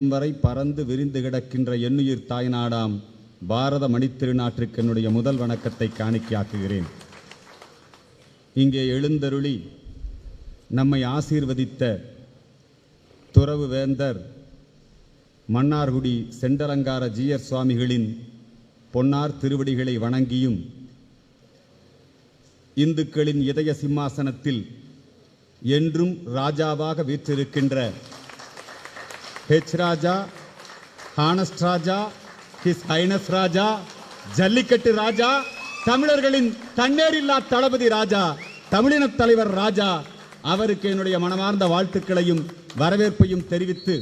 வரை பறந்து விரிந்து கிடக்கின்ற எண்ணுயிர் தாய்நாடாம் பாரத மணித்திருநாட்டிற்கு என்னுடைய முதல் வணக்கத்தை காணிக்கையாக்குகிறேன். இங்கே எழுந்தருளி நம்மை ஆசீர்வதித்த துறவு வேந்தர் மன்னார்குடி செண்டலங்கார ஜீயர் சுவாமிகளின் பொன்னார் திருவடிகளை வணங்கியும், இந்துக்களின் இதய சிம்மாசனத்தில் என்றும் ராஜாவாக வீற்றிருக்கின்ற ஹெச் ராஜா, ஹானஸ்ட் ராஜா, ஹிஸ் ஹைனஸ் ராஜா, ஜல்லிக்கட்டு ராஜா, தமிழர்களின் தண்ணீரில்லா தளபதி ராஜா, தமிழின தலைவர் ராஜா அவருக்கு என்னுடைய மனமார்ந்த வாழ்த்துக்களையும் வரவேற்பையும் தெரிவித்து,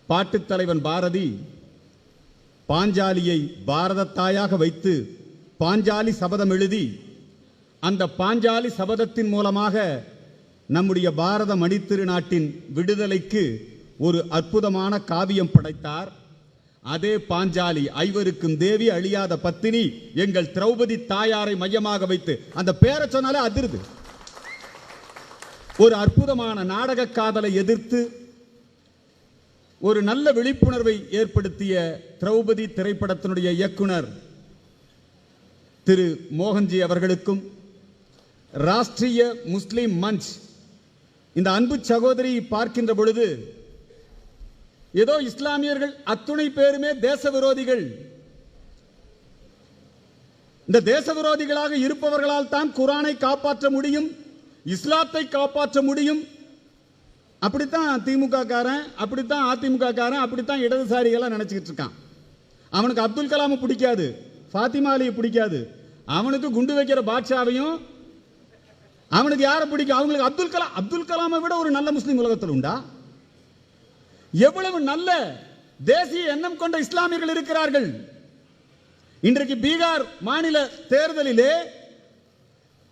பாட்டுத் தலைவன் பாரதி பாஞ்சாலியை பாரத தாயாக வைத்து பாஞ்சாலி சபதம் எழுதி, அந்த பாஞ்சாலி சபதத்தின் மூலமாக நம்முடைய பாரத மணித்திருநாட்டின் விடுதலைக்கு ஒரு அற்புதமான காவியம் படைத்தார். அதே பாஞ்சாலி, ஐவருக்கும் தேவி, அழியாத பத்தினி, எங்கள் திரௌபதி தாயாரை மையமாக வைத்து, அந்த பேரை சொன்னாலே அதிர்து. ஒரு அற்புதமான நாடக காதலை எதிர்த்து ஒரு நல்ல விழிப்புணர்வை ஏற்படுத்திய திரௌபதி திரைப்படத்தினுடைய இயக்குனர் திரு மோகன்ஜி அவர்களுக்கும், ராஷ்டிரிய முஸ்லிம் மஞ்ச் இந்த அன்பு சகோதரி பார்க்கின்ற பொழுது ஏதோ இஸ்லாமியர்கள் அத்துணை பேருமே தேச விரோதிகள், இந்த தேச விரோதிகளாக இருப்பவர்களால் தான் குரானை காப்பாற்ற முடியும், இஸ்லாத்தை காப்பாற்ற முடியும், அப்படித்தான் திமுக காரன், அப்படித்தான் அதிமுக காரன், அப்படித்தான் இடதுசாரிகளா நினைச்சுக்கிட்டு இருக்கான். அவனுக்கு அப்துல் கலாம் பிடிக்காது, ஃபாத்திமா அலியை பிடிக்காது, அவனுக்கு குண்டு வைக்கிற பாட்ஷாவையும், அவனுக்கு யாரை பிடிக்கும்? அவங்களுக்கு அப்துல் கலாமை விட ஒரு நல்ல முஸ்லிம் உலகத்தில் உண்டா? எவ்வளவு நல்ல தேசிய எண்ணம் கொண்ட இஸ்லாமியர்கள் இருக்கிறார்கள். இன்றைக்கு பீகார் மாநில தேர்தலிலே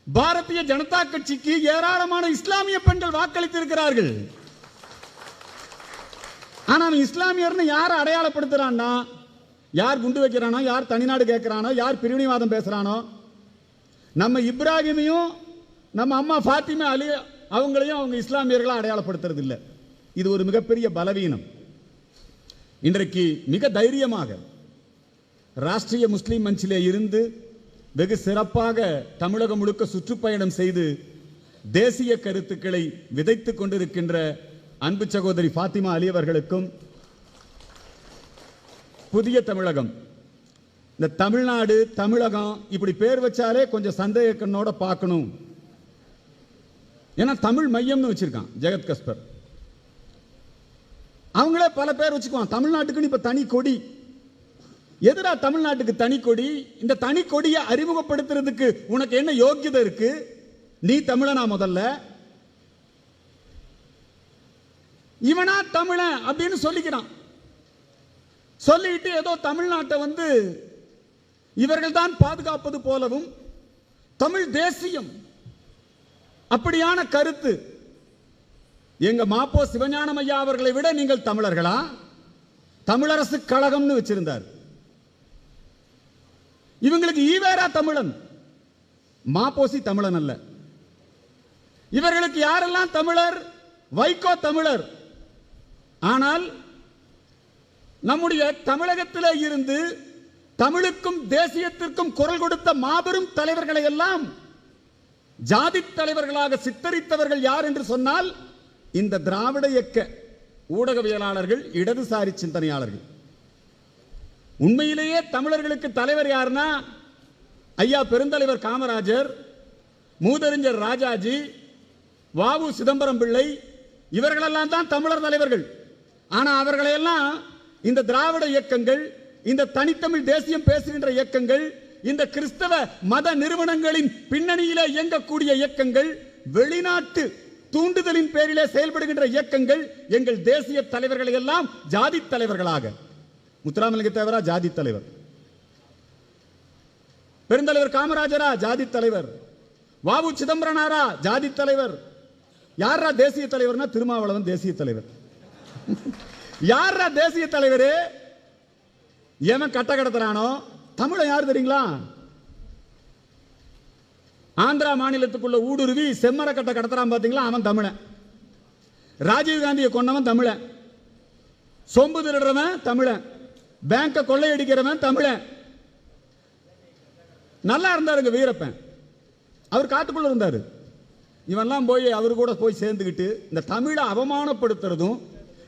பாரதிய ஜனதா கட்சிக்கு ஏராளமான இஸ்லாமிய பெண்கள் வாக்களித்திருக்கிறார்கள். ஆனா இஸ்லாமியர்னு யாரை அடையாளப்படுத்துறான்னா, யார் குண்டு வைக்கிறானோ, யார் தனிநாடு கேட்கிறானோ, யார் பிரிவினைவாதம் பேசுறானோ, நம்ம இப்ராஹிமையும் நம்ம அம்மா ஃபாத்திமா அலி அவங்களையும் அவங்க இஸ்லாமியர்களாக அடையாளப்படுத்துறது இல்லை. இது ஒரு மிகப்பெரிய பலவீனம். இன்றைக்கு மிக தைரியமாக ராஷ்டிரிய முஸ்லிம் மஞ்சிலே இருந்து வெகு சிறப்பாக தமிழகம் முழுக்க சுற்றுப்பயணம் செய்து தேசிய கருத்துக்களை விதைத்துக் கொண்டிருக்கின்ற அன்பு சகோதரி ஃபாத்திமா அலி அவர்களுக்கும், புதிய தமிழகம், இந்த தமிழ்நாடு தமிழகம் இப்படி பேர் வச்சாலே கொஞ்சம் சந்தேக கண்ணோட பார்க்கணும். ஏன்னா தமிழ் மையம்னு வச்சிருக்கான் ஜெகத் கஸ்பர், அவங்களே பல பேர் வச்சுக்குவான். தமிழ்நாட்டுக்குன்னு இப்ப தனி கொடி. எதிரா தமிழ்நாட்டுக்கு தனி கொடி? இந்த தனி கொடியை அறிமுகப்படுத்துறதுக்கு உனக்கு என்ன யோக்கியதை இருக்கு? நீ தமிழனா? முதல்ல இவனா தமிழன் அப்படின்னு சொல்லிக்கிறான். சொல்லிட்டு ஏதோ தமிழ்நாட்டை இவர்கள் தான் பாதுகாப்பது போலவும், தமிழ் தேசியம் அப்படியான கருத்து. எங்க மாப்போ சிவஞானம் ஐயா அவர்களை விட நீங்கள் தமிழர்களா? தமிழரசு கழகம்னு வச்சிருந்தார். இவங்களுக்கு ஈவேரா தமிழன், மாப்போசி தமிழன் அல்ல. இவர்களுக்கு யாரெல்லாம் தமிழர்? வைகோ தமிழர். ஆனால் நம்முடைய தமிழகத்திலே இருந்து தமிழுக்கும் தேசியத்திற்கும் குரல் கொடுத்த மாபெரும் தலைவர்களை எல்லாம் ஜாதி தலைவர்களாக சித்தரித்தவர்கள் யார் என்று சொன்னால் இந்த திராவிட இயக்க ஊடகவியலாளர்கள், இடதுசாரி சிந்தனையாளர்கள். உண்மையிலேயே தமிழர்களுக்கு தலைவர் யாருன்னா ஐயா பெருந்தலைவர் காமராஜர், மூதறிஞர் ராஜாஜி, வாவு சிதம்பரம் பிள்ளை, இவர்களெல்லாம் தான் தமிழர் தலைவர்கள். ஆனா அவர்களையெல்லாம் இந்த திராவிட இயக்கங்கள், இந்த தனித்தமிழ் தேசியம் பேசுகின்ற இயக்கங்கள், இந்த கிறிஸ்தவ மத நிறுவனங்களின் பின்னணியிலே இயங்கக்கூடிய இயக்கங்கள், வெளிநாட்டு தூண்டுதலின் பேரிலே செயல்படுகின்ற இயக்கங்கள் எங்கள் தேசிய தலைவர்களை எல்லாம் ஜாதி தலைவர்களாக, முத்துராமலிங்க தேவரா ஜாதி தலைவர், பெருந்தலைவர் காமராஜரா ஜாதி தலைவர், வாவு சிதம்பரனாரா ஜாதி தலைவர், யாரா தேசிய தலைவர்னா திருமாவளவன் தேசிய தலைவர். யாரா தேசிய தலைவர்? எவன் கட்ட கடத்துறானோ தமிழன் யார் தெரியுங்களா? ஆந்திரா மாநிலத்துக்குள்ள ஊடுருவி செம்மரக்கட்டை கடத்துறான் பாத்தீங்களா, அவன் தமிழன். ராஜீவ்காந்தியை கொன்னவன் தமிழன், சொம்பு திருடுறவன் தமிழன், பேங்க கொள்ளையடிக்கிறவன் தமிழன். நல்லா இருந்தாருங்க வீரப்பன், அவர் காட்டுக்குள்ள இருந்தாரு. இவெல்லாம் போய் அவரு கூட போய் சேர்ந்துக்கிட்டு இந்த தமிழை அவமானப்படுத்துறதும்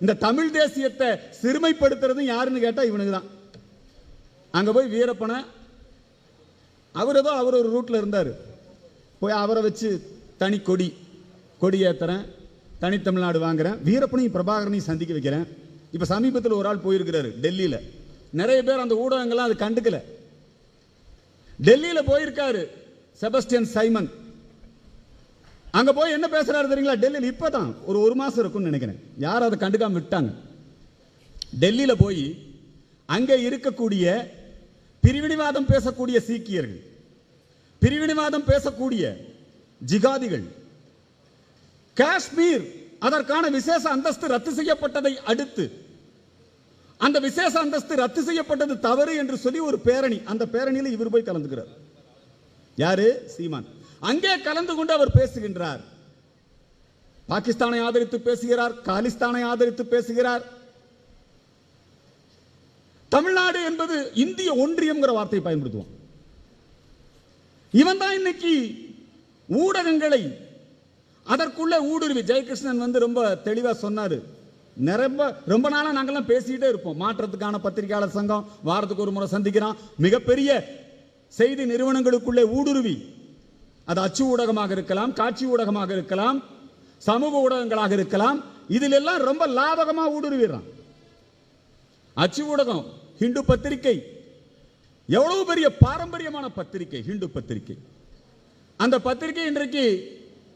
இந்த தமிழ் தேசியத்தை சிறுமைப்படுத்துறதும் யாருன்னு கேட்டா இவனுக்கு தான். அங்க போய் வீரப்பனை அவர் ஏதோ அவர் ஒரு ரூட்ல இருந்தார், போய் அவரை வச்சு தனி கொடி ஏத்துறேன், தனி தமிழ்நாடு வாங்குறேன், வீரப்பனையும் பிரபாகரனையும் சந்திக்க வைக்கிறேன். இப்ப சமீபத்தில் ஒரு ஆள் போயிருக்கிறாரு டெல்லியில, நிறைய பேர் அந்த ஊடகங்கள்லாம் அது கண்டுக்கல. டெல்லியில போயிருக்காரு செபஸ்டியன் சைமன். அங்க போய் என்ன பேசுறாரு தெரியுங்களா? டெல்லியில் இப்பதான் ஒரு மாசம் இருக்கும்னு நினைக்கிறேன், யாரும் அதை கண்டுக்காம விட்டாங்க. டெல்லியில போய் அங்க இருக்கக்கூடிய பிரிவினைவாதம் பேசக்கூடிய சீக்கியர்கள், பிரிவினைவாதம் பேசக்கூடிய ஜிகாதிகள், காஷ்மீர் அதற்கான விசேஷ அந்தஸ்து ரத்து செய்யப்பட்டதை அடுத்து அந்த விசேஷ அந்தஸ்து ரத்து செய்யப்பட்டது தவறு என்று சொல்லி ஒரு பேரணி, அந்த பேரணியில் இவர் போய் கலந்துக்கிறார். யாரு? சீமான். அங்கே கலந்து கொண்டு அவர் பேசுகின்றார், பாகிஸ்தானை ஆதரித்து பேசுகிறார், காலிஸ்தானை ஆதரித்து பேசுகிறார். தமிழ்நாடு என்பது இந்திய ஒன்றியம் வார்த்தையை பயன்படுத்துவோம். இவன் தான் இன்னைக்கு ஊடகங்களை அதற்குள்ள ஊடுருவி, ஜெயகிருஷ்ணன் ரொம்ப தெளிவா சொன்னாரு. ரொம்ப நாளா நாங்கெல்லாம் பேசிக்கிட்டே இருப்போம். மாற்றத்துக்கான பத்திரிகையாளர் சங்கம் வாரத்துக்கு ஒரு முறை சந்திக்கிறோம். மிகப்பெரிய செய்தி நிறுவனங்களுக்குள்ளே ஊடுருவி, அது அச்சு ஊடகமாக இருக்கலாம், காட்சி ஊடகமாக இருக்கலாம், சமூக ஊடகங்களாக இருக்கலாம், இதில் எல்லாம் ரொம்ப லாபகமா ஊடுருவிடுறான். அச்சு ஊடகம் ஹிந்து பத்திரிகை எவ்வளவு பெரிய பாரம்பரியமான பத்திரிகை, ஹிந்து பத்திரிகை. அந்த பத்திரிகை இன்றைக்கு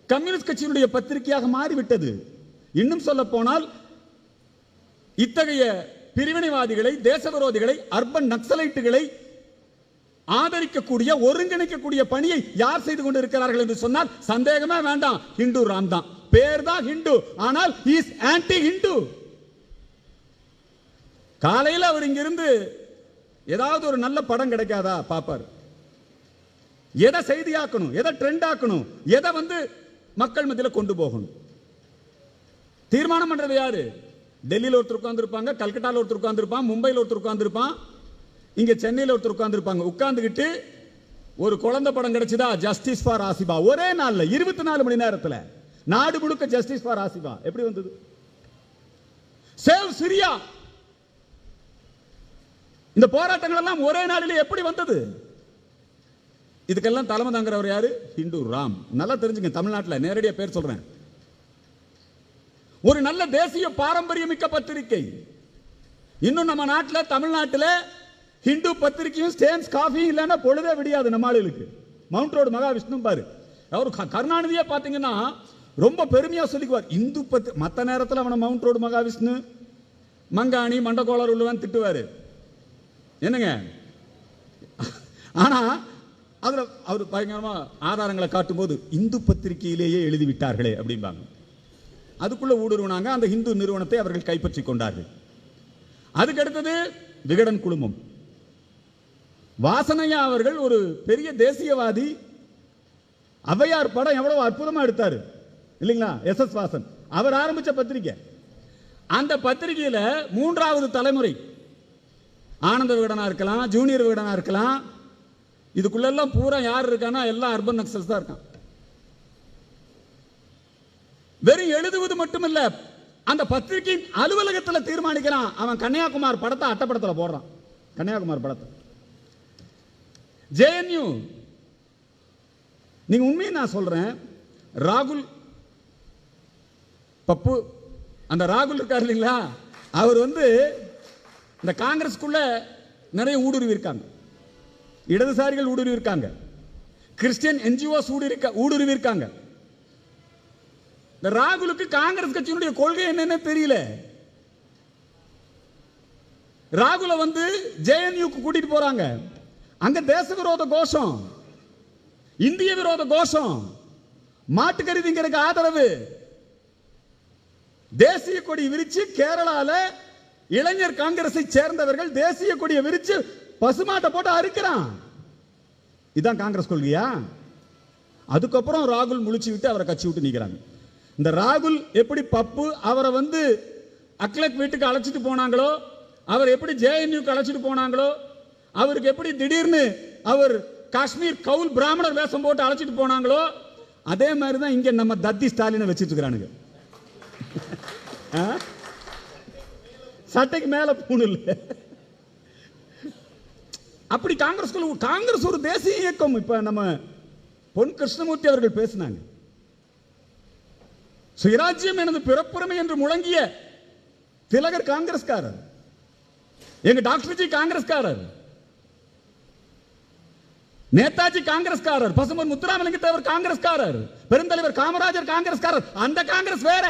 கம்யூனிஸ்ட் கட்சியினுடைய பத்திரிகையாக மாறிவிட்டது. இன்னும் சொல்ல போனால் இத்தகைய பிரிவினைவாதிகளை, தேச விரோதிகளை, அர்பன் நக்சலைட்டுகளை ஆதரிக்கக்கூடிய, ஒருங்கிணைக்கக்கூடிய பணியை யார் செய்து கொண்டிருக்கிறார்கள் என்று சொன்னால் சந்தேகமே வேண்டாம், ஹிந்து ராம் தான். பேர் தான் ஹிந்து, ஆனால் இஸ் ஆன்டி ஹிந்து. காலையில் அவர் இங்கிருந்து ஏதாவது ஒரு நல்ல படம் கிடைக்காதா பாப்பார், எதை செய்தியாக்கணும், எதை ட்ரெண்ட் ஆக்கணும், எதை மக்கள் மத்தியில் கொண்டு போகணும், தீர்மானம் பண்றது யாரு? டெல்லியில் ஒருத்தர் உட்கார்ந்துருப்பாங்க, கல்கட்டாவில் ஒருத்தர் உட்கார்ந்துருப்பான், மும்பையில் ஒருத்தர் உட்கார்ந்துருப்பான், இங்க சென்னையில் ஒருத்தர் உட்கார்ந்துருப்பாங்க. உட்கார்ந்துகிட்டு ஒரு குழந்தை படம் கிடைச்சதா, ஜஸ்டிஸ் ஃபார் ஆசிபா, ஒரே நாள்ல 24 மணி நேரத்தில் நாடு முழுக்க ஜஸ்டிஸ் ஃபார் ஆசிபா. எப்படி வந்தது? சேவ் சிரியா, இந்த போராட்டங்கள் எல்லாம் ஒரே நாளிலே எப்படி வந்தது? இதுக்கெல்லாம் தலைமை தாங்கிறவர் யாரு? ஹிந்து ராம். நல்லா தெரிஞ்சுங்க, தமிழ்நாட்டில் நேரடியாக பேர் சொல்றேன். ஒரு நல்ல தேசிய பாரம்பரியமிக்க பத்திரிகை. இன்னும் நம்ம நாட்டில், தமிழ்நாட்டில் ஹிந்து பத்திரிகையும் ஸ்டேன்ஸ் காஃபியும் இல்லைன்னா பொழுதே விடியாது நம்ம ஆளுகளுக்கு. மவுண்ட் ரோடு மகாவிஷ்ணு பாரு, அவர் கருணாநிதியே பார்த்தீங்கன்னா ரொம்ப பெருமையா சொல்லிக்குவார் இந்து மற்ற நேரத்தில் அவனை மவுண்ட் ரோடு மகாவிஷ்ணு, மங்காணி, மண்டகோளர் உள்ளவன் திட்டுவாரு, என்னங்க. ஆனா அதுல அவர் பயங்கரமா ஆதாரங்களை காட்டும் போது இந்து பத்திரிகையிலேயே எழுதிவிட்டார்களே அப்படிம்பாங்க. அதுக்குள்ள ஊடுருவினாங்க, அந்த இந்து நிறுவனத்தை அவர்கள் கைப்பற்றி கொண்டார்கள். அதுக்கு அடுத்தது விகடன் குழுமம். வாசனையா அவர்கள் ஒரு பெரிய தேசியவாதி. ஔவையார் படம் எவ்வளவு அற்புதமா எடுத்தாரு இல்லைங்களா? எஸ்.எஸ். வாசன் அவர் ஆரம்பிச்ச பத்திரிகை. அந்த பத்திரிகையில 3வது தலைமுறை ஆனந்த விகடனா இருக்கலாம், ஜூனியர் விகடனா இருக்கலாம், இதுக்குள்ளெல்லாம் பூரா யார் இருக்கானா எல்லாம் அர்பன் நக்சல்ஸ் தான் இருக்கான். வெறும் எழுதுவது மட்டுமல்ல, அந்த பத்திரிகை அலுவலகத்தில் தீர்மானிக்கிறான். அவன் கன்னியாகுமார் படத்தை அட்டப்படத்தில் போடுறான். கன்னியாகுமார் படத்தை ஜேஎன்யூ. நீங்க உண்மையை நான் சொல்றேன், ராகுல் பப்பு, அந்த ராகுல் இருக்கார் இல்லைங்களா, அவர் இந்த காங்கிரஸ்க்குள்ள நிறைய ஊடுருவி இருக்காங்க, இடதுசாரிகள் ஊடுருவி இருக்காங்க, கிறிஸ்டியன் என்ஜிஓஸ் ஊடுருவி இருக்காங்க. இந்த ராகுலுக்கு காங்கிரஸ் கட்சியினுடைய கொள்கை என்னன்னு தெரியல. ராகுல ஜேஎன்யூக்கு கூட்டிட்டு போறாங்க. அங்க தேச விரோத கோஷம், இந்திய விரோத கோஷம், மாட்டுக்கறி திங்கிறதுக்கு ஆதரவு. தேசிய கொடி விரிச்சு கேரளால இளைஞர் காங்கிரஸை சேர்ந்தவர்கள் தேசிய கொடியை விரிச்சு பசுமாட்டை போட்டு அறுக்கிறான். இதுதான் காங்கிரஸ் கொள்கையா? அதுக்கப்புறம் ராகுல் முழிச்சு விட்டு அவரை கட்சி விட்டு நீக்கிறாங்க. இந்த ராகுல் எப்படி பப்பு அவரை வந்து அக்லக் வீட்டுக்கு அழைச்சிட்டு போனாங்களோ, அவர் எப்படி ஜேஎன்யூக்கு அழைச்சிட்டு போனாங்களோ, அவருக்கு எப்படி திடீர்னு அவர் காஷ்மீர் கவுல் பிராமணர் வேஷம் போட்டு அழைச்சிட்டு போனாங்களோ, அதே மாதிரி தான் இங்க நம்ம தத்தி ஸ்டாலினை வச்சிட்டு இருக்கிறானுங்க. சட்டைக்கு மேல பூணு இல்லை. அப்படி காங்கிரஸ் ஒரு தேசிய இயக்கம். இப்ப நம்ம பொன் கிருஷ்ணமூர்த்தி அவர்கள் பேசினாங்க, சுயராஜ்யம் எனது பிறப்புரிமை என்று முழங்கிய திலகர் காங்கிரஸ்காரர், எங்க டாக்டர்ஜி காங்கிரஸ்காரர், நேதாஜி காங்கிரஸ்காரர், பசுமன் முத்துராமலிங்க தேவர் காங்கிரஸ்காரர், பெருந்தலைவர் காமராஜர் காங்கிரஸ்காரர். அந்த காங்கிரஸ் வேற.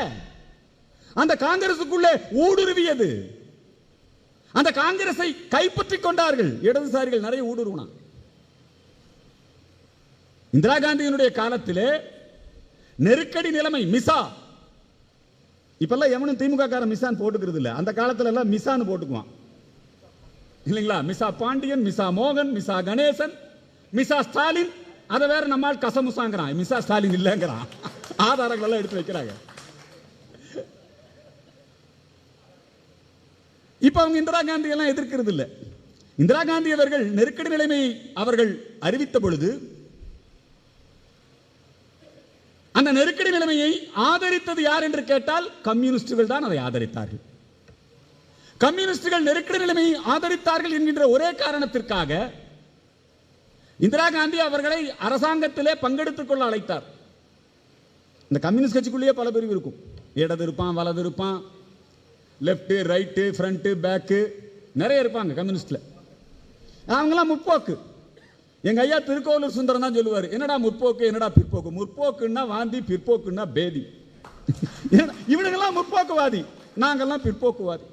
அந்த காங்கிரசுக்குள்ளே ஊடுருவியது. அந்த காங்கிரஸை கைப்பற்றிக் கொண்டார்கள் இடதுசாரிகள். நிறைய ஊடுருவனா. இந்திரா காந்தியினுடைய காலத்திலே நெருக்கடி நிலைமை, மிசா. இப்பெல்லாம் எவனும் திமுக காரன் மிசான் போட்டுக்கிறது இல்ல. அந்த காலத்துல எல்லாம் மிசான்னு போட்டுக்குவான் இல்லைங்களா? மிசா பாண்டியன், மிசா மோகன், மிசா கணேசன், மிசா ஸ்டாலின். அதை வேற நம்மால் கசமுசாங்கிறான். மிசா ஸ்டாலின் இல்லைங்கிறான். ஆதாரங்கள் எல்லாம் எடுத்து வைக்கிறாங்க. இப்ப அவங்க இந்திரா காந்தி எல்லாம் எதிர்க்கிறது இல்லை. இந்திரா காந்தி அவர்கள் நெருக்கடி நிலைமையை அவர்கள் அறிவித்த பொழுது அந்த நெருக்கடி நிலைமையை ஆதரித்தது யார் என்று கேட்டால் கம்யூனிஸ்டுகள் தான் அதை ஆதரித்தார்கள். கம்யூனிஸ்டுகள் நெருக்கடி நிலைமையை ஆதரித்தார்கள் என்கின்ற ஒரே காரணத்திற்காக இந்திரா காந்தி அவர்களை அரசாங்கத்திலே பங்கெடுத்துக் கொள்ள அழைத்தார். இந்த கம்யூனிஸ்ட் கட்சிக்குள்ளேயே பல பிரிவு இருக்கும். இடது இருப்பான், வலது இருப்பான், லெப்ட், ரைட்டு, ஃப்ரண்ட், பேக்கு, நிறைய இருப்பாங்க கம்யூனிஸ்ட்ல. அவங்களாம் முற்போக்கு. எங்க ஐயா திருக்கோவிலூர் சுந்தரம் தான் சொல்லுவார், என்னடா முற்போக்கு, என்னடா பிற்போக்கு. முற்போக்குன்னா வாந்தி, பிற்போக்குன்னா பேதி. இவனுங்கெல்லாம் முற்போக்குவாதி, நாங்கெல்லாம் பிற்போக்குவாதி.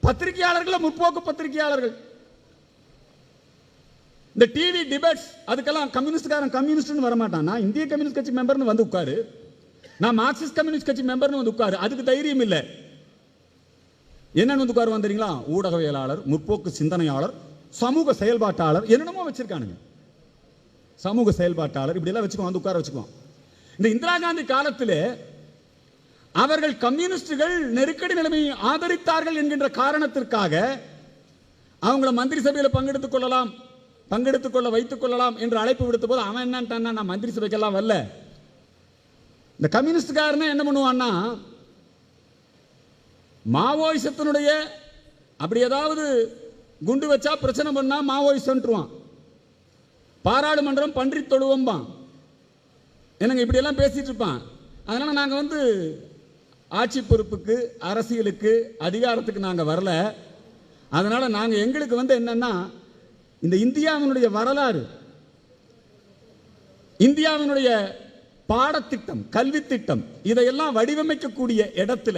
பத்திரிகையாளர்கள் முற்போக்கு பத்திரிகையாளர்கள். இந்த டிவி டிபேட்ஸ் அதுக்கெல்லாம் கம்யூனிஸ்ட் வரமாட்டான். நான் இந்திய கம்யூனிஸ்ட் கட்சி மெம்பர்னு வந்து உட்காரு, நான் மார்க்சிஸ்ட் கம்யூனிஸ்ட் கட்சி மெம்பர்னு வந்து உட்காரு. அதுக்கு தைரியம் இல்லை. என்னன்னு வந்து உட்காரு வந்துறீங்களா? ஊடகவியலாளர், முற்போக்கு சிந்தனையாளர், சமூக செயல்பாட்டாளர், என்னென்னமோ வச்சிருக்கானுங்க. சமூக செயல்பாட்டாளர் இப்படி எல்லாம் வச்சுக்குவோம், வந்து உட்கார வச்சுக்குவோம். இந்த இந்திரா காந்தி காலத்திலே அவர்கள் கம்யூனிஸ்டுகள் நெருக்கடி நிலைமையை ஆதரித்தார்கள் என்கின்ற காரணத்திற்காக அவங்கள மந்திரி சபையில் பங்கெடுத்துக் கொள்ளலாம், பங்கெடுத்துக் கொள்ள வைத்துக் கொள்ளலாம் என்று அழைப்பு விடுத்த போது அவன் என்னன்னா, நான் மந்திரி சபைக்கெல்லாம் வரல. இந்த கம்யூனிஸ்டுக்காரனே என்ன பண்ணுவான்னா, மாவோயிசத்தினுடைய அப்படி ஏதாவது குண்டு வச்சா பிரச்சனை பண்ணா மாவோயிசன்றுவான். பாராளுமன்றம் பன்றி தொழுவம்பான். என்னங்க இப்படி எல்லாம் பேசிட்டு இருப்பான். அதனால நாங்க வந்து ஆட்சி பொறுப்புக்கு, அரசியலுக்கு, அதிகாரத்துக்கு நாங்க வரல. அதனால நாங்க எங்களுக்கு வந்து என்னன்னா, இந்த இந்தியாவினுடைய வரலாறு, இந்தியாவினுடைய பாடத்திட்டம், கல்வி திட்டம், இதையெல்லாம் வடிவமைக்கக்கூடிய இடத்துல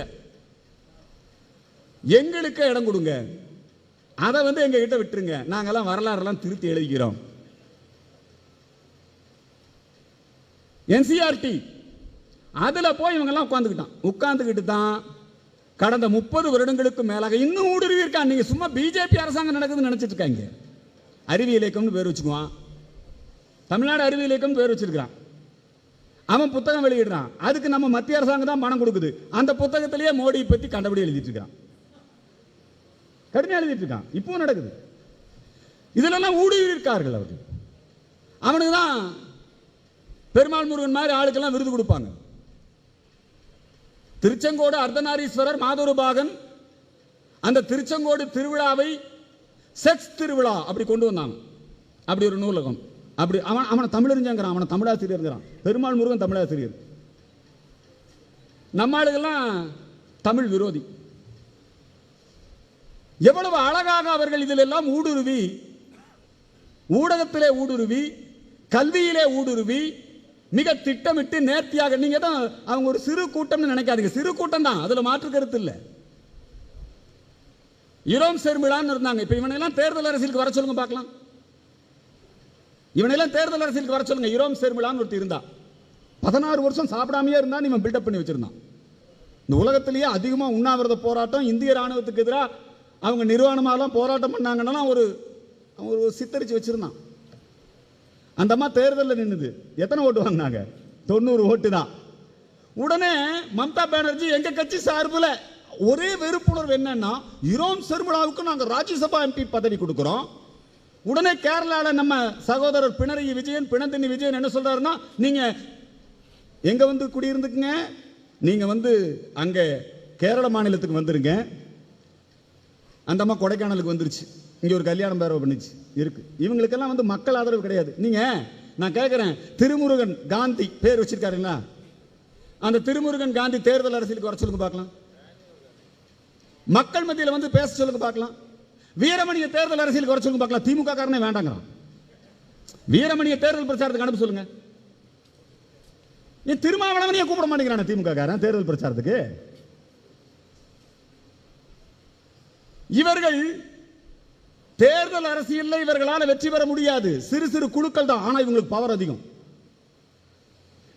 எங்களுக்கு இடம் கொடுங்க, அதை வந்து எங்க கிட்ட விட்டுருங்க, நாங்கெல்லாம் வரலாறுலாம் திருத்தி எழுதிக்கிறோம். என்சிஆர்டி அதுல போய் இவங்கெல்லாம் உட்கார்ந்துக்கிட்டு தான் கடந்த 30 வருடங்களுக்கு மேலாக இன்னும் ஊடுருவி இருக்கான். நீங்க சும்மா பிஜேபி அரசாங்கம் நடக்குதுன்னு நினைச்சிட்டு இருக்காங்க. அறிவியல் இயக்கம்னு பேர் வச்சுக்குவான், தமிழ்நாடு அறிவியல் இயக்கம் பேர் வச்சிருக்கான். அவன் புத்தகம் வெளியிடுறான், அதுக்கு நம்ம மத்திய அரசாங்கம் தான் பணம் கொடுக்குது. அந்த புத்தகத்திலேயே மோடியை பத்தி கண்டபடி எழுதிட்டு இருக்கான், கடுமையாக எழுதிட்டு இருக்கான். இப்பவும் நடக்குது. இதுல ஊடுருவி இருக்கார்கள் அவர்கள். அவனுக்கு தான் பெருமாள் முருகன் மாதிரி ஆளுக்கெல்லாம் விருது கொடுப்பாங்க. திருச்செங்கோடு அர்த்தநாரீஸ்வரர் மாதொருபாகன் அந்த திருச்செங்கோடு திருவிழாவை செக்ஸ் திருவிழா அப்படி கொண்டு வந்தாங்க. அப்படி ஒரு நூலகம். அப்படி அவனை தமிழறிஞங்கிறான், அவனை தமிழாசிரியர். பெருமாள் முருகன் தமிழாசிரியர். நம்ம ஆளுகெல்லாம் தமிழ் விரோதி. எவ்வளவு அழகாக அவர்கள் இதில் எல்லாம் ஊடுருவி, ஊடகத்திலே ஊடுருவி, கல்வியிலே ஊடுருவி, மிக திட்டமிட்டு நேர்த்தியாக. நீங்க தான் அவங்க ஒரு சிறு கூட்டம்னு நினைக்காதீங்க, சிறு கூட்டம் தான், அதுல மாற்று கருத்து இல்லை. இரோம் செர்மிளான்னு இருந்தாங்க. இப்ப இவனெல்லாம் தேர்தல் அரசியலுக்கு வர சொல்லுங்க பார்க்கலாம். இவனெல்லாம் தேர்தல் அரசியலுக்கு வர சொல்லுங்க. இரோம் செர்மிளான்னு ஒருத்தர் இருந்தா, 16 வருஷம் சாப்பிடாமையே இருந்தா இவன் பில்டப் பண்ணி வச்சிருந்தான். இந்த உலகத்திலேயே அதிகமா உண்ணாவிரத போராட்டம் இந்திய ராணுவத்துக்கு எதிராக அவங்க நிர்வாணமாலாம் போராட்டம் பண்ணாங்கன்னா ஒரு சித்தரிச்சு வச்சிருந்தான். அந்த அம்மா தேர்தலில் நின்னுது. எத்தனை ஓட்டு வாங்கினாங்க? 90 ஓட்டு தான். உடனே மம்தா பானர்ஜி எங்க கட்சி சார்பில் ஒரே வெறுப்புணர்வு என்னன்னா, இரோம் சர்மிளாவுக்கு நாங்க ராஜ்யசபா எம்பி பதவி கொடுக்கிறோம். உடனே கேரளால நம்ம சகோதரர் பினராயி விஜயன், பிணந்தினி விஜயன் என்ன சொல்றாருன்னா, நீங்க எங்க வந்து குடியிருந்துக்குங்க, நீங்க வந்து அங்க கேரள மாநிலத்துக்கு வந்துருங்க. அந்த அம்மா கொடைக்கானலுக்கு வந்துருச்சு, இங்க ஒரு கல்யாணம் பேரவை பண்ணிச்சு இருக்கு. இவங்களுக்கெல்லாம் வந்து மக்கள் ஆதரவு கிடையாது. நீங்க நான் கேட்கிறேன், திருமுருகன் காந்தி பேர் வச்சிருக்காருங்களா? அந்த திருமுருகன் காந்தி தேர்தல் அரசியலுக்கு வர சொல்லுங்க பார்க்கலாம். மக்கள் மத்தியில் வந்து பேச சொல்லுங்க பார்க்கலாம். வீரமணியை தேர்தல் அரசியலுக்கு வர சொல்லுங்க பார்க்கலாம். திமுக காரனே வேண்டாங்கிறான். வீரமணியை தேர்தல் பிரச்சாரத்துக்கு அனுப்ப சொல்லுங்க. திருமாவளவனையே கூப்பிட மாட்டேங்கிறான் திமுக காரன் தேர்தல் பிரச்சாரத்துக்கு. இவர்கள் தேர்தல் அரசியலில் இவர்களால் வெற்றி பெற முடியாது. சிறு சிறு குழுக்கள் தான், ஆனா இவங்களுக்கு பவர் அதிகம்.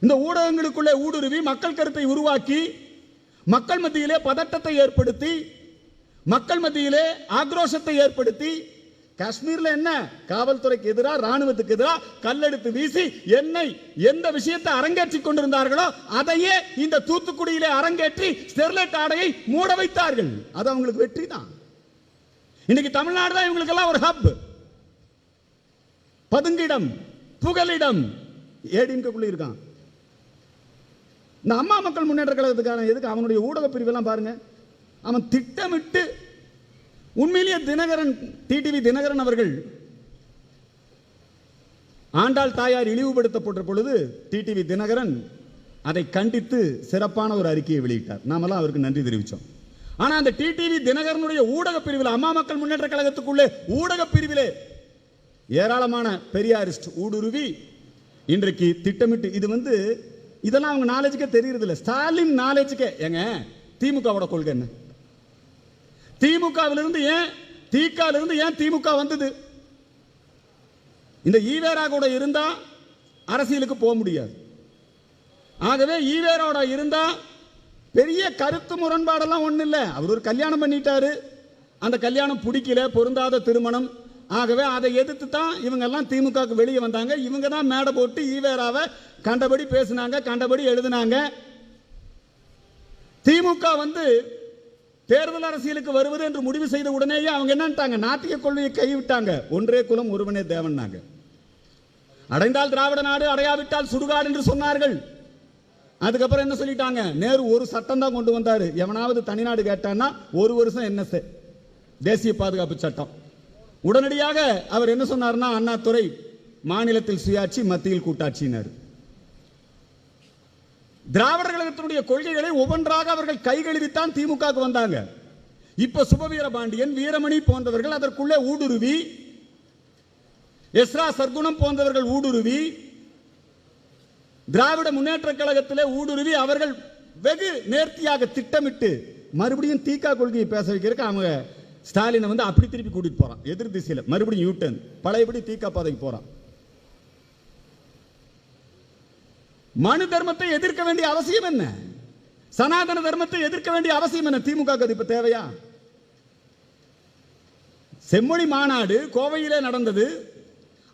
இந்த ஊடகங்களுக்குள்ளே ஊடுருவி மக்கள் கருத்தை உருவாக்கி மக்கள் மத்தியிலே பதட்டத்தை ஏற்படுத்தி மக்கள் மத்தியிலே ஆக்ரோஷத்தை ஏற்படுத்தி காஷ்மீர்ல என்ன காவல்துறைக்கு எதிராக ராணுவத்துக்கு எதிராக கல்லெடுத்து வீசி என்னை எந்த விஷயத்தை அரங்கேற்றி கொண்டிருந்தார்களோ அதையே இந்த தூத்துக்குடியிலே அரங்கேற்றி ஸ்டெர்லைட் ஆடையை மூட வைத்தார்கள். அது அவங்களுக்கு வெற்றி தான். இன்னைக்கு தமிழ்நாடு தான் இவங்களுக்கு எல்லாம் ஒரு ஹப், பதுங்கிடம், புகலிடம். ஏடிஎம்கேக்குள்ள இருக்கான். இந்த அம்மா மக்கள் முன்னேற்ற கழகத்துக்கான எதுக்கு அவனுடைய ஊடக பிரிவெல்லாம் பாருங்க. அவன் திட்டமிட்டு உண்மையிலேயே தினகரன், டிடிவி தினகரன் அவர்கள் ஆண்டாள் தாயார் இழிவுபடுத்தப்பட்ட பொழுது டிடிவி தினகரன் அதை கண்டித்து சிறப்பான ஒரு அறிக்கையை வெளியிட்டார். நாமெல்லாம் அவருக்கு நன்றி தெரிவித்தோம். ஆனா அந்த டிடிவி தினகரனுடைய ஊடக பிரிவில், அம்மா மக்கள் முன்னேற்ற கழகத்துக்குள்ளே ஊடக பிரிவிலே ஏராளமான பெரியாரிஸ்ட் ஊடுருவி இன்றைக்கு திட்டமிட்டு இது வந்து இதெல்லாம் அவங்க நாலேஜுக்கே தெரியறது இல்லை. ஸ்டாலின் நாலேஜுக்கே ஏங்க திமுகவோட கொள்கை என்ன? திமுகவிலிருந்து ஏன் திகாலிருந்து ஏன் திமுக வந்தது? இந்த ஈவேரா கூட இருந்தா அரசியலுக்கு போக முடியாது. ஆகவே ஈவேரோட இருந்தா பெரிய கருத்து முரண்பாடெல்லாம் ஒன்றும் இல்லை. அவர் ஒரு கல்யாணம் பண்ணிட்டாரு, அந்த கல்யாணம் பிடிக்கல, பொருந்தாத திருமணம். ஆகவே அதை எதிர்த்து தான் இவங்க எல்லாம் திமுகவுக்கு வெளியே வந்தாங்க. இவங்க தான் மேடை போட்டு ஈவேராவை கண்டபடி பேசினாங்க, கண்டபடி எழுதினாங்க. திமுக வந்து தேர்தல் அரசியலுக்கு வருவது என்று முடிவு செய்த உடனேயே அவங்க என்னட்டாங்க, நாட்டிய கொள்கையை கைவிட்டாங்க. ஒன்றே குலம் ஒருவனே தேவன். அடைந்தால் திராவிட நாடு, அடையாவிட்டால் சுடுகாடு என்று சொன்னார்கள். அதுக்கப்புறம் என்ன சொல்லிட்டாங்க, நேரு ஒரு சட்டம் தான் கொண்டு வந்தாரு. எவனாவது தனிநாடு கேட்டான்னா 1 வருஷம் NSA, தேசிய பாதுகாப்பு சட்டம். உடனடியாக அவர் என்ன சொன்னார்னா, அண்ணாதுரை மாநிலத்தில் சுயாட்சி, மத்தியில் கூட்டாட்சியினர். திராவிடர் கழகத்தினுடைய கொள்கைகளை ஒவ்வொன்றாக அவர்கள் கைகழுவித்தான் திமுகவுக்கு வந்தாங்க. இப்ப சுபவீர பாண்டியன், வீரமணி போன்றவர்கள் அதற்குள்ளே ஊடுருவி, எஸ்ரா சர்க்குணம் போன்றவர்கள் ஊடுருவி, திராவிட முன்னேற்ற கழகத்திலே ஊடுருவி அவர்கள் வெகு நேர்த்தியாக திட்டமிட்டு மறுபடியும் திக கொள்கையை பேச வைக்கிறதுக்கு அவங்க ஸ்டாலினை வந்து அப்படி திருப்பி கூட்டிட்டு போறான். எதிர் திசையில் மறுபடியும் யூட்டர்ன், பழையபடி திக பாதைக்கு போறான். மனு தர்மத்தை எதிர்க்க வேண்டிய அவசியம் என்ன? சனாதன தர்மத்தை எதிர்க்க வேண்டிய அவசியம் என்ன? திமுக இப்ப தேவையா? செம்மொழி மாநாடு கோவையிலே நடந்தது.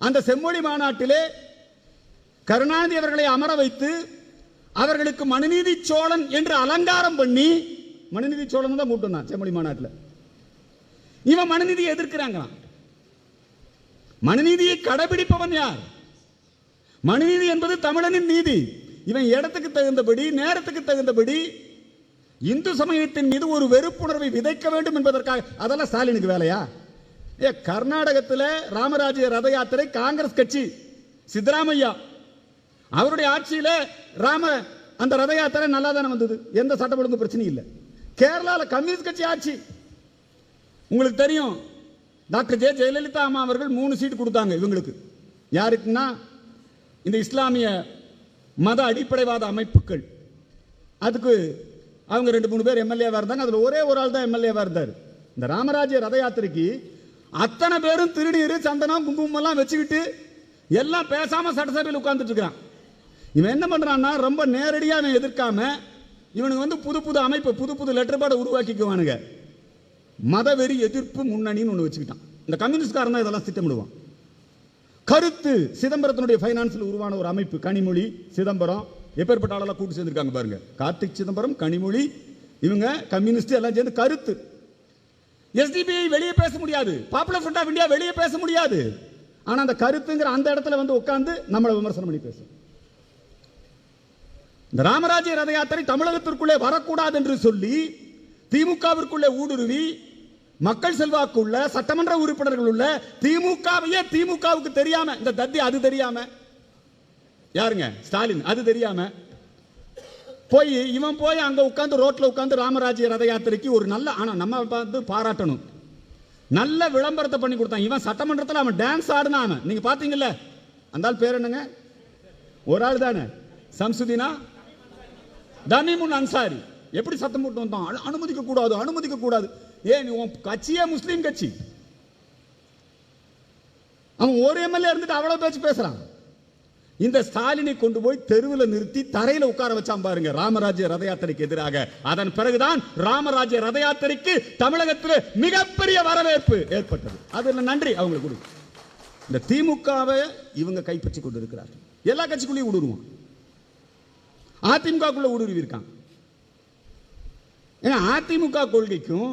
அந்த செம்மொழி மாநாட்டிலே கருணாநிதி அவர்களை அமர வைத்து அவர்களுக்கு மனுநீதி சோழன் என்று அலங்காரம் பண்ணி, மனுநீதி சோழன் தான் கூட்டம் செம்மொழி மாநாட்டில். இவன் மனுநீதியை எதிர்க்கிறாங்க. மனுநீதியை கடைபிடிப்பவன் யார்? மனுநீதி என்பது தமிழனின் நீதி. இவன் இடத்துக்கு தகுந்தபடி, நேரத்துக்கு தகுந்தபடி இந்து சமயத்தின் மீது ஒரு வெறுப்புணர்வை விதைக்க வேண்டும் என்பதற்காக. அதெல்லாம் ஸ்டாலினுக்கு வேலையா? கர்நாடகத்தில் ராமராஜ்ய ரத யாத்திரை காங்கிரஸ் கட்சி, சித்தராமையா அவருடைய ஆட்சியில அந்த ரத யாத்திரை நல்லா தானே வந்தது, எந்த சட்ட ஒழுங்கு பிரச்சனையும் இல்லை. கேரளாவில் கம்யூனிஸ்ட் கட்சி ஆட்சி. உங்களுக்கு தெரியும், டாக்டர் ஜெயலலிதா அம்மா அவர்கள் 3 சீட் கொடுத்தாங்க இவங்களுக்கு. யாருக்குன்னா இந்த இஸ்லாமிய மத அடிப்படைவாத அமைப்புகள். அதுக்கு அவங்க 2-3 பேர் எம்எல்ஏவா இருந்தாங்க. அதுல ஒரே ஒரு ஆள் தான் எம்எல்ஏவா இருந்தார். இந்த ராமராஜ்ய ரத யாத்திரைக்கு அத்தனை பேரும் திருநீர், சந்தனம், குங்குமம் எல்லாம் வச்சுக்கிட்டு எல்லாம் பேசாம சட்டசபையில் உட்கார்ந்துட்டு இருக்கிறான். இவன் என்ன பண்றான்னா, ரொம்ப நேரடியாக அவன் எதிர்க்காம இவனுக்கு வந்து புது புது அமைப்பு, புது புது லெட்டர் பேடை உருவாக்கிக்குவானுங்க. மதவெறி எதிர்ப்பு முன்னணின்னு ஒன்று வச்சுக்கிட்டான். இந்த கம்யூனிஸ்ட்காரன் தான் இதெல்லாம் திட்டமிடுவான். கருத்து சிதம்பரத்தினுடைய ஃபைனான்ஸில் உருவான ஒரு அமைப்பு, கனிமொழி, சிதம்பரம், எப்பேற்பட்ட ஆளெல்லாம் கூட்டு சேர்ந்திருக்காங்க பாருங்க. கார்த்திக் சிதம்பரம், கனிமொழி, இவங்க கம்யூனிஸ்ட் எல்லாம் சேர்ந்து கருத்து. எஸ்டிபிஐ வெளியே பேச முடியாது, பாப்புலர் ஃப்ரண்ட் ஆஃப் இந்தியா வெளியே பேச முடியாது. ஆனா அந்த கருத்துங்கிற அந்த இடத்துல வந்து உட்கார்ந்து நம்மளை விமர்சனம் பண்ணி பேசும். இந்த ராமராஜ்ய ரத யாத்திரை தமிழகத்திற்குள்ளே வரக்கூடாது என்று சொல்லி திமுகவிற்குள்ளே ஊடுருவி மக்கள் செல்வாக்கு உள்ள சட்டமன்ற உறுப்பினர்கள் உள்ள திமுகவையே திமுகவுக்கு தெரியாம, இந்த தத்தி அது தெரியாம, யாருங்க ஸ்டாலின் அது தெரியாம போய் இவன் போய் அங்க உட்கார்ந்து ரோட்ல உட்கார்ந்து ராமராஜ்ய ரத யாத்திரைக்கு ஒரு நல்ல, ஆனா நம்ம பார்த்து பாராட்டணும், நல்ல விளம்பரத்தை பண்ணி கொடுத்தான். இவன் சட்டமன்றத்தில் அவன் டான்ஸ் ஆடுனா, அவன் நீங்க பாத்தீங்கல்ல, அந்த ஆள் பேர் என்னங்க, ஒரு ஆள் தானே, சம்சுதீனா தமீமுன் அன்சாரி, எப்படி சத்தம் போட்டு வந்தான், அனுமதிக்க கூடாது அனுமதிக்க கூடாது. ஏன் உன் கட்சியே முஸ்லீம் கட்சி, அவன் ஒரு எம்எல்ஏ இருந்துட்டு அவ்வளவு பேச்சு பேசுறான். இந்த ஸ்டாலினை கொண்டு போய் தெருவில் நிறுத்தி தரையில உட்கார வச்சான் பாருங்க, ராமராஜ்ய ரத யாத்திரைக்கு எதிராக. அதன் பிறகுதான் ராமராஜ்ய ரத யாத்திரைக்கு தமிழகத்தில் மிகப்பெரிய வரவேற்பு ஏற்பட்டது. அதுல நன்றி அவங்களுக்கு கொடுக்கும். இந்த திமுகவை இவங்க கைப்பற்றி கொண்டு இருக்கிறார்கள். எல்லா கட்சிக்குள்ளேயும் ஊடுருவான், அதிமுகக்குள்ள ஊடுருவி இருக்காங்க. ஏன்னா அதிமுக கொள்கைக்கும்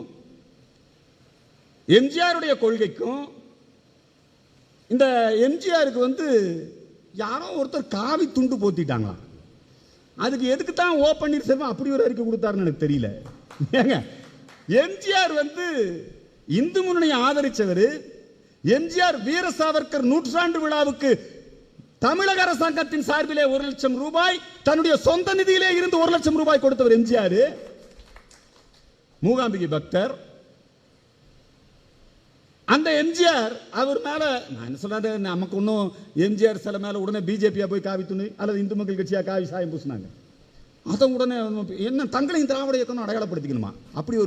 எம்ஜிஆருடைய கொள்கைக்கும், இந்த எம்ஜிஆருக்கு வந்து யாரோ ஒருத்தர் காவி துண்டு போத்திட்டாங்களாம், அதுக்கு எதுக்கு தான் ஓ பன்னீர்செல்வம் அப்படி ஒரு அறிக்கை கொடுத்தாருன்னு எனக்கு தெரியல. ஏங்க எம்ஜிஆர் வந்து இந்து முன்னணியை ஆதரிச்சவர், எம்ஜிஆர் வீர சாவர்கர் நூற்றாண்டு விழாவுக்கு தமிழக அரசாங்கத்தின் சார்பிலே 1 லட்சம் ரூபாய் தன்னுடைய சொந்த நிதியிலே இருந்து 1 லட்சம் ரூபாய் கொடுத்தவர் எம்ஜிஆர். மூகாம்பிகை பக்தர். அந்த எம்ஜிஆர் அவர் மேல நான் என்ன சொல்றது, நமக்கு ஒன்றும் எம்ஜிஆர் சில மேல உடனே பிஜேபியா போய் காவி துணி அல்லது இந்து மக்கள் கட்சியா காவி சாயம் பூசினாங்க. அதை உடனே என்ன தங்களையும் திராவிட இயக்கம் அடையாளப்படுத்திக்கணுமா, அப்படி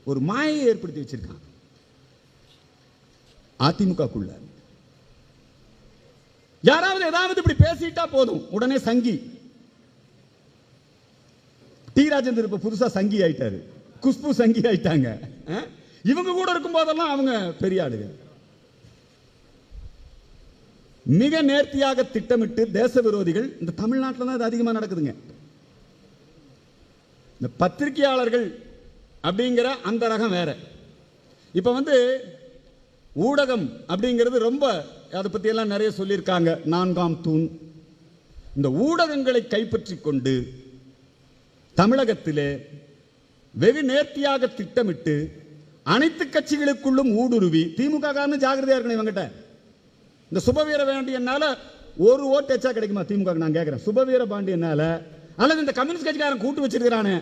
ஒரு மாயை ஏற்படுத்தி வச்சிருக்கான் அதிமுகக்குள்ள. யாராவது ஏதாவது இப்படி பேசிட்டா போதும் உடனே சங்கி. டி ராஜேந்தர் இப்ப புதுசா சங்கி ஆயிட்டாரு, குஷ்பு சங்கி ஆயிட்டாங்க. இவங்க கூட இருக்கும் போதெல்லாம் அவங்க பெரிய ஆளுங்க. மிக நேர்த்தியாக திட்டமிட்டு தேச விரோதிகள் இந்த தமிழ்நாட்டில் தான் இது அதிகமா நடக்குதுங்க. இந்த பத்திரிகையாளர்கள் அப்படிங்கிற அந்த ரகம் வேற. இப்ப வந்து ஊடகம் அப்படிங்கிறது ரொம்ப, அதை பத்தி எல்லாம் நிறைய சொல்லியிருக்காங்க. 4ஆம் தூண். இந்த ஊடகங்களை கைப்பற்றி கொண்டு தமிழகத்திலே வெகு நேர்த்தியாக திட்டமிட்டு அனைத்து கட்சிகளுக்குள்ளும் ஊடுருவி, திமுக காரன்னு ஜாகிரதையா இருக்கணும் இவங்கிட்ட. இந்த சுபவீர பாண்டியனால ஒரு ஓட்டு எச்சா கிடைக்குமா திமுக? நான் கேட்கிறேன், சுபவீர பாண்டியனால அல்லது இந்த கம்யூனிஸ்ட் கட்சிக்காரன் கூட்டு வச்சிருக்கிறானே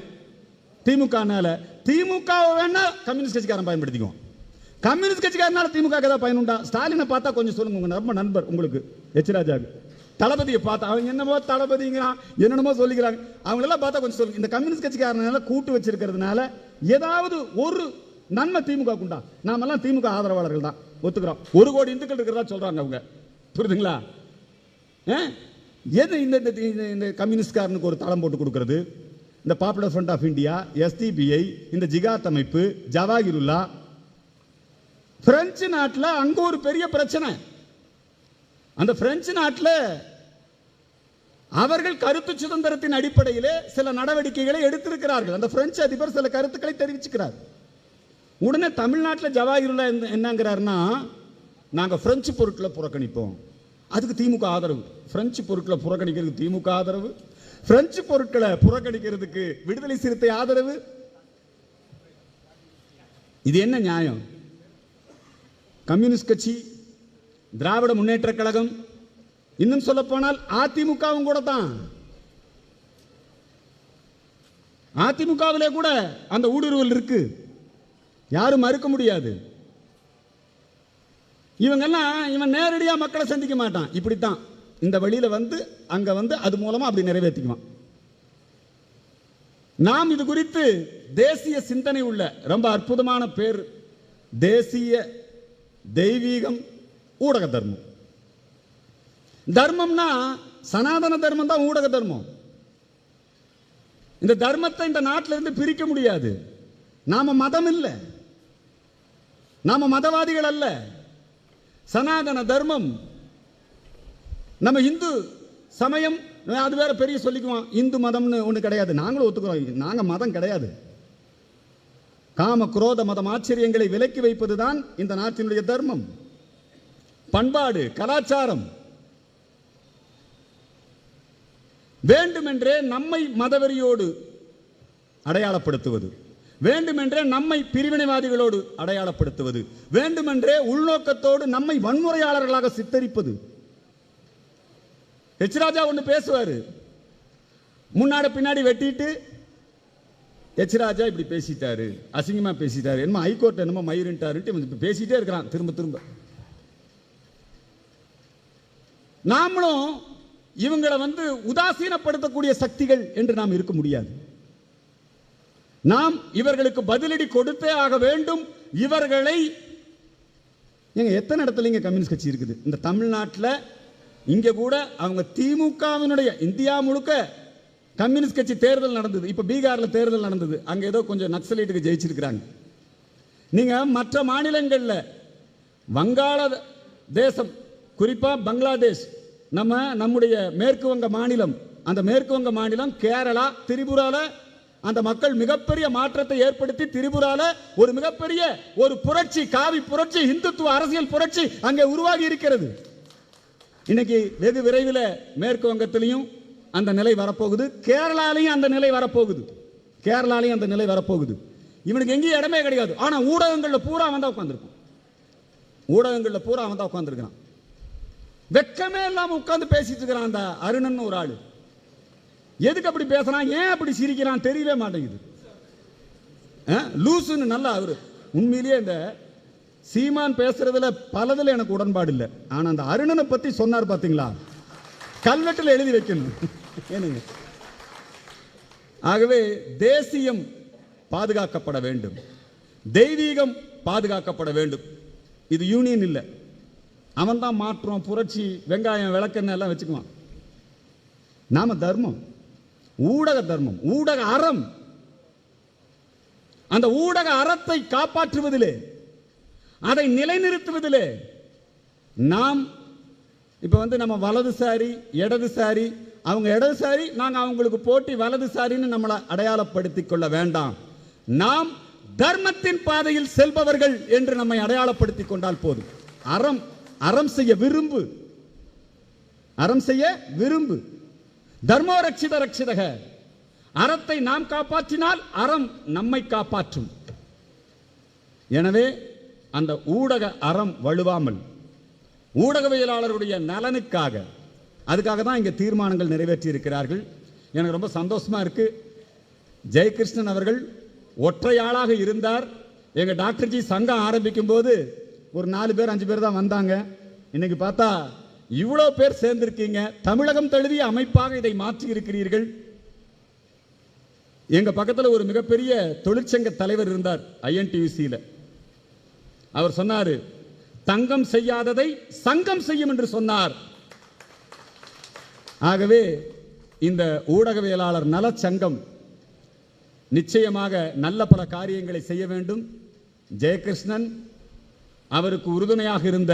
திமுகனால, திமுக வேணா கம்யூனிஸ்ட் கட்சிக்காரன் பயன்படுத்திக்குவோம், கம்யூனிஸ்ட் கட்சிக்காரனால திமுக ஏதாவது பயனுண்டா? ஸ்டாலினை பார்த்தா கொஞ்சம் சொல்லுங்க, உங்க ரொம்ப நண்பர் உங்களுக்கு எச் ராஜாக்கு, தளபதியை பார்த்தா அவங்க என்னமோ தளபதிங்கிறான் என்னென்னமோ சொல்லிக்கிறாங்க, அவங்களெல்லாம் பார்த்தா கொஞ்சம் சொல்லுங்க. இந்த கம்யூனிஸ்ட் கட்சிக்காரனால கூட்டு வச்சிருக்கிறதுனால ஏதாவது ஒரு நன்மை திமுக உண்டா? நாமெல்லாம் திமுக ஆதரவாளர்கள் தான், ஒத்துக்கிறோம். 1 கோடி இந்துக்கள் இருக்கிறதா சொல்றாங்க அவங்க, புரியுதுங்களா? எது இந்த கம்யூனிஸ்ட்காரனுக்கு ஒரு தளம் போட்டு கொடுக்கிறது, இந்த Popular Front of India, SDPI, இந்த ஜிகாத் அமைப்பு, ஜவாஹிருல்லா. பிரெஞ்சு நாட்டில் அங்க ஒரு பெரிய பிரச்சனை. அந்த பிரெஞ்சு நாட்டில் அவர்கள் கருத்து சுதந்திரத்தின் அடிப்படையிலே சில நடவடிக்கைகளை எடுத்திருக்கிறார்கள். அந்த பிரெஞ்சு அதிபர் சில கருத்துக்களை தெரிவிச்சுக்கிறார். உடனே தமிழ்நாட்டில் ஜவாஹிருல்லா என்னங்கிறாருன்னா, நாங்கள் பிரெஞ்சு பொருட்களை புறக்கணிப்போம், அதுக்கு திமுக ஆதரவு. பிரெஞ்சு பொருட்களை புறக்கணிக்கிறதுக்கு திமுக ஆதரவு, பிரெஞ்சு பொருட்களை புறக்கணிக்கிறதுக்கு விடுதலை சிறுத்தை ஆதரவு. இது என்ன நியாயம்? கம்யூனிஸ்ட் கட்சி, திராவிட முன்னேற்ற கழகம், இன்னும் சொல்ல போனால் அதிமுகவும் கூட தான். அதிமுகவிலே கூட அந்த ஊடுருவல் இருக்கு, யாரும் மறுக்க முடியாது. இவன் நேரடியாக மக்களை சந்திக்க மாட்டான், இப்படித்தான் இந்த வழியில வந்து அங்க வந்து அது மூலமா அப்படி நிறைவேற்றிக்குவான். நாம் இது குறித்து தேசிய சிந்தனை உள்ள ரொம்ப அற்புதமான பேர், தேசிய தெய்வீகம் ஊடக தர்மம். தர்மம்னா சனாதன தர்மம் தான் ஊடக தர்மம். இந்த தர்மத்தை இந்த நாட்டில இருந்து பிரிக்க முடியாது. நாம மதம் இல்லை, நாம மதவாதிகள் அல்ல. சனாதன தர்மம், நம்ம இந்து சமயம் அது வேற பெரிய சொல்லிக்குவான். இந்து மதம்னு ஒன்று கிடையாது, நாங்களும் ஒத்துக்கிறோம், நாங்கள் மதம் கிடையாது. காம குரோத மதம் ஆச்சரியங்களை விலக்கி வைப்பதுதான் இந்த நாட்டினுடைய தர்மம், பண்பாடு, கலாச்சாரம். வேண்டுமென்றே நம்மை மதவெறியோடு அடையாளப்படுத்துவது, வேண்டுமென்றே நம்மை பிரிவினைவாதிகளோடு அடையாளப்படுத்துவது, வேண்டுமென்றே உள்நோக்கத்தோடு நம்மை வன்முறையாளர்களாக சித்தரிப்பது. எச் ராஜா ஒன்று பேசுவார், முன்னாடி பின்னாடி வெட்டிட்டு எச் ராஜா இப்படி பேசிட்டாரு, அசிங்கமா பேசிட்டாரு, என்னமோ ஹைகோர்ட் என்னமோ மயிருன்ட்டாருன்ட்டு பேசிட்டே இருக்கிறான் திரும்ப திரும்ப. நாமளும் இவங்களை உதாசீனப்படுத்தக்கூடிய சக்திகள் என்று நாம் இருக்க முடியாது. நாம் இவர்களுக்கு பதிலடி கொடுத்தே ஆக வேண்டும். இவர்களை எத்தனை இடத்துல இங்க கம்யூனிஸ்ட் கட்சி இருக்குது இந்த தமிழ்நாட்டில்? இங்க கூட அவங்க திமுகவினுடைய இந்தியா முழுக்க கம்யூனிஸ்ட் கட்சி தேர்தல் நடந்தது. இப்ப பீகார்ல தேர்தல் நடந்தது, அங்க ஏதோ கொஞ்சம் நக்சலைட்டுக்கு ஜெயிச்சிருக்கிறாங்க. நீங்க மற்ற மாநிலங்களில் வங்காள தேசம், குறிப்பா பங்களாதேஷ், நம்முடைய மேற்கு வங்க மாநிலம், அந்த மேற்கு வங்க மாநிலம், கேரளா, திரிபுரால அந்த மக்கள் மிகப்பெரிய மாற்றத்தை ஏற்படுத்தி திரிபுரால ஒரு மிகப்பெரிய ஒரு புரட்சி, காவி புரட்சி, இந்துத்துவ அரசியல் புரட்சி அங்கே உருவாகி இருக்கிறது. இன்னைக்கு வெகு விரைவில் மேற்கு வங்கத்திலையும் அந்த நிலை வரப்போகுது, கேரளாலையும் அந்த நிலை வரப்போகுது, கேரளாலையும் அந்த நிலை வரப்போகுது. இவனுக்கு எங்கேயும் இடமே கிடையாது. ஆனா ஊடகங்களில் பூரா வந்தா உட்காந்துருக்கும், ஊடகங்களில் பூரா வந்தா உட்காந்துருக்கான். வெக்கமே இல்லாம உட்கார்ந்து பேசிட்டு இருக்கிறான் அந்த அருணன் ஒரு ஆளு. எதுக்கு அப்படி பேசுறான், ஏன் அப்படி சிரிக்கிறான் தெரியவே மாட்டேங்குது. லூசுன்னு நல்லா அவரு. உண்மையிலேயே இந்த சீமான் பேசுறதுல பலதுல எனக்கு உடன்பாடு இல்லை. ஆனா அந்த அருணனை பத்தி சொன்னார் பாத்தீங்களா, கல்வெட்டில் எழுதி வைக்கணும். ஏனுங்க, ஆகவே தேசியம் பாதுகாக்கப்பட வேண்டும், தெய்வீகம் பாதுகாக்கப்பட வேண்டும். இது யூனியன் இல்லை. அவன் தான் மாற்றம், புரட்சி, வெங்காயம், விளக்கெண்ணெய் எல்லாம் வச்சுக்குவான். நாம தர்மம், ஊடக தர்மம், ஊடக அறம். அந்த ஊடக அறத்தை காப்பாற்றுவதிலே, அதை நிலைநிறுத்துவதிலே நாம் இப்ப நம்ம வலதுசாரி, இடதுசாரி, அவங்க இடதுசாரி, நாங்க அவங்களுக்கு போட்டி வலதுசாரின்னு நம்மளை அடையாளப்படுத்திக் கொள்ள வேண்டாம். நாம் தர்மத்தின் பாதையில் செல்பவர்கள் என்று நம்மை அடையாளப்படுத்திக் கொண்டால் போதும். அறம், அறம் செய்ய விரும்பு, அறம் செய்ய விரும்பு. தர்மோ ரட்சித ரட்சிதக. அறத்தை நாம் காப்பாற்றினால் அறம் நம்மை காப்பாற்றும். எனவே அந்த ஊடக அறம் வலுவாமல், ஊடகவியலாளருடைய நலனுக்காக, அதுக்காக தான் இங்கே தீர்மானங்கள் நிறைவேற்றி இருக்கிறார்கள். எனக்கு ரொம்ப சந்தோஷமா இருக்கு. ஜெயகிருஷ்ணன் அவர்கள் ஒற்றையாளாக இருந்தார். எங்க டாக்டர்ஜி சங்கம் ஆரம்பிக்கும் போது ஒரு 4 பேர் 5 பேர் தான் வந்தாங்க. இன்னைக்கு பார்த்தா இவ்வளோ பேர் சேர்ந்திருக்கீங்க. தமிழகம் தழுவிய அமைப்பாக இதை மாற்றி இருக்கிறீர்கள். எங்க பக்கத்தில் ஒரு மிகப்பெரிய தொழிற்சங்க தலைவர் இருந்தார் INTUC-ல. அவர் சொன்னாரு, தங்கம் செய்யாததை சங்கம் செய்யும் என்று சொன்னார். ஆகவே இந்த ஊடகவியலாளர் நல சங்கம் நிச்சயமாக நல்ல பல காரியங்களை செய்ய வேண்டும். ஜெயகிருஷ்ணன் அவருக்கு உறுதுணையாக இருந்த,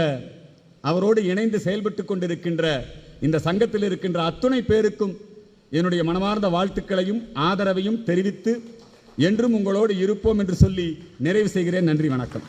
அவரோடு இணைந்து செயல்பட்டு கொண்டிருக்கின்ற இந்த சங்கத்தில் இருக்கின்ற அத்துணை பேருக்கும் என்னுடைய மனமார்ந்த வாழ்த்துக்களையும் ஆதரவையும் தெரிவித்து என்றும் உங்களோடு இருப்போம் என்று சொல்லி நிறைவு செய்கிறேன். நன்றி, வணக்கம்.